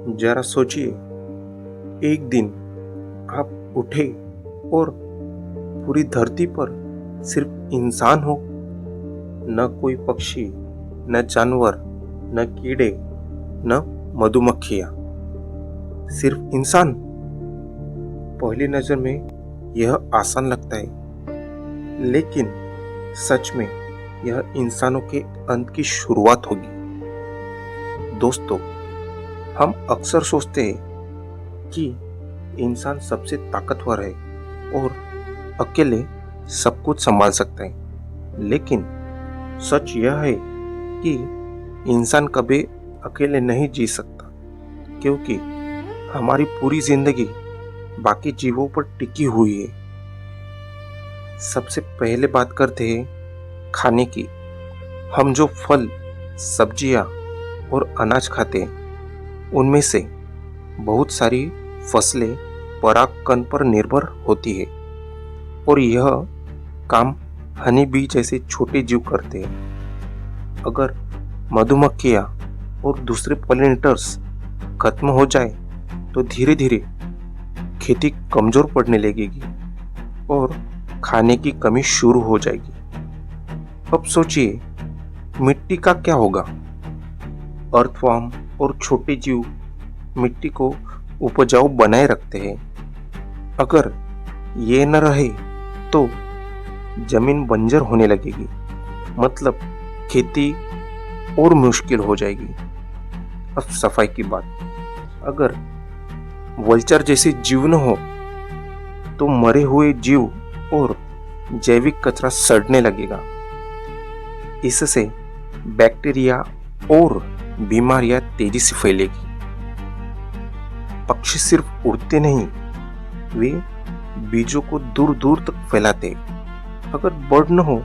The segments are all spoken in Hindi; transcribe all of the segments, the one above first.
जरा सोचिए, एक दिन आप उठे और पूरी धरती पर सिर्फ इंसान हो। न कोई पक्षी, न जानवर, न कीड़े, न मधुमक्खियाँ, सिर्फ इंसान। पहली नजर में यह आसान लगता है, लेकिन सच में यह इंसानों के अंत की शुरुआत होगी। दोस्तों, हम अक्सर सोचते हैं कि इंसान सबसे ताकतवर है और अकेले सब कुछ संभाल सकता है, लेकिन सच यह है कि इंसान कभी अकेले नहीं जी सकता, क्योंकि हमारी पूरी जिंदगी बाकी जीवों पर टिकी हुई है। सबसे पहले बात करते हैं खाने की। हम जो फल, सब्जियां और अनाज खाते हैं, उनमें से बहुत सारी फसलें परागकण पर निर्भर होती है, और यह काम हनी बी जैसे छोटे जीव करते हैं। अगर मधुमक्खियां और दूसरे पॉलिनेटर्स खत्म हो जाए तो धीरे धीरे खेती कमजोर पड़ने लगेगी और खाने की कमी शुरू हो जाएगी। अब सोचिए, मिट्टी का क्या होगा? अर्थवर्म और छोटे जीव मिट्टी को उपजाऊ बनाए रखते हैं। अगर ये न रहे तो जमीन बंजर होने लगेगी, मतलब खेती और मुश्किल हो जाएगी। अब सफाई की बात, अगर वल्चर जैसे जीव न हो तो मरे हुए जीव और जैविक कचरा सड़ने लगेगा। इससे बैक्टीरिया और बीमारियां तेजी से फैलेगी। पक्षी सिर्फ उड़ते नहीं, वे बीजों को दूर दूर तक फैलाते। अगर बर्ड न हो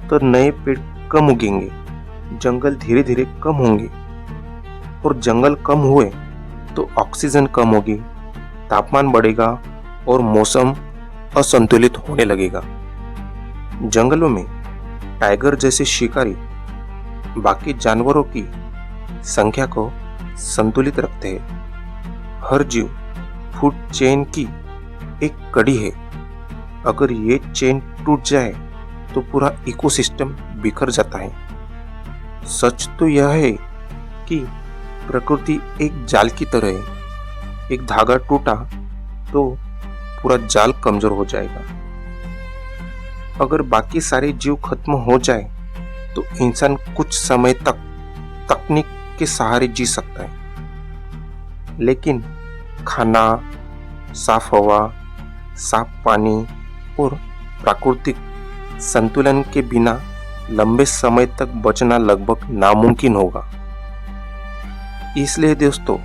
तो नए पेड़ कम उगेंगे, जंगल धीरे धीरे कम होंगे, और जंगल कम हुए तो ऑक्सीजन कम होगी, तापमान बढ़ेगा और मौसम असंतुलित होने लगेगा। जंगलों में टाइगर जैसे शिकारी बाकी जानवरों की संख्या को संतुलित रखते हैं। हर जीव फूड चेन की एक कड़ी है। अगर ये चेन टूट जाए तो पूरा इकोसिस्टम बिखर जाता है। सच तो यह है कि प्रकृति एक जाल की तरह है। एक धागा टूटा तो पूरा जाल कमजोर हो जाएगा। अगर बाकी सारे जीव खत्म हो जाए तो इंसान कुछ समय तक तकनीक के सहारे जी सकता है, लेकिन खाना, साफ हवा, साफ पानी और प्राकृतिक संतुलन के बिना लंबे समय तक बचना लगभग नामुमकिन होगा। इसलिए दोस्तों,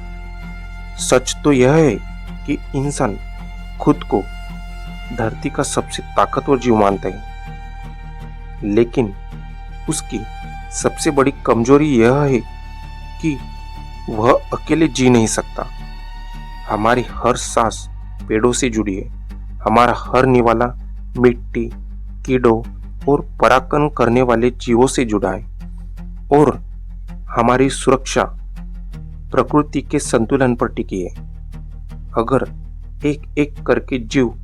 सच तो यह है कि इंसान खुद को धरती का सबसे ताकतवर जीव मानता है, लेकिन उसकी सबसे बड़ी कमजोरी यह है कि वह अकेले जी नहीं सकता। हमारी हर सांस पेड़ों से जुड़ी है। हमारा हर निवाला मिट्टी, कीड़ों और परागकण करने वाले जीवों से जुड़ा है, और हमारी सुरक्षा प्रकृति के संतुलन पर टिकी है। अगर एक एक करके जीव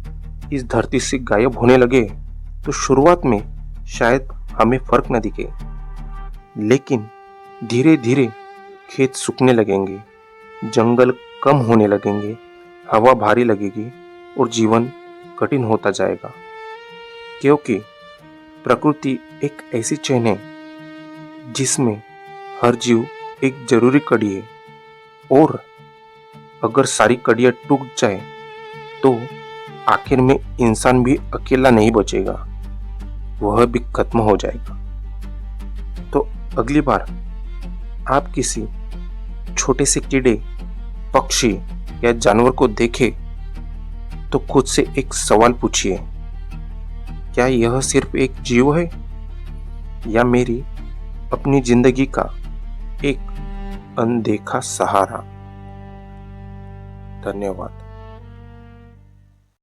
इस धरती से गायब होने लगे तो शुरुआत में शायद हमें फर्क न दिखे, लेकिन धीरे धीरे खेत सूखने लगेंगे, जंगल कम होने लगेंगे, हवा भारी लगेगी और जीवन कठिन होता जाएगा। क्योंकि प्रकृति एक ऐसी चेन है जिसमें हर जीव एक जरूरी कड़ी है, और अगर सारी कड़ियां टूट जाए तो आखिर में इंसान भी अकेला नहीं बचेगा, वह भी खत्म हो जाएगा। तो अगली बार आप किसी छोटे से कीड़े, पक्षी या जानवर को देखें तो खुद से एक सवाल पूछिए, क्या यह सिर्फ एक जीव है या मेरी अपनी जिंदगी का एक अनदेखा सहारा? धन्यवाद।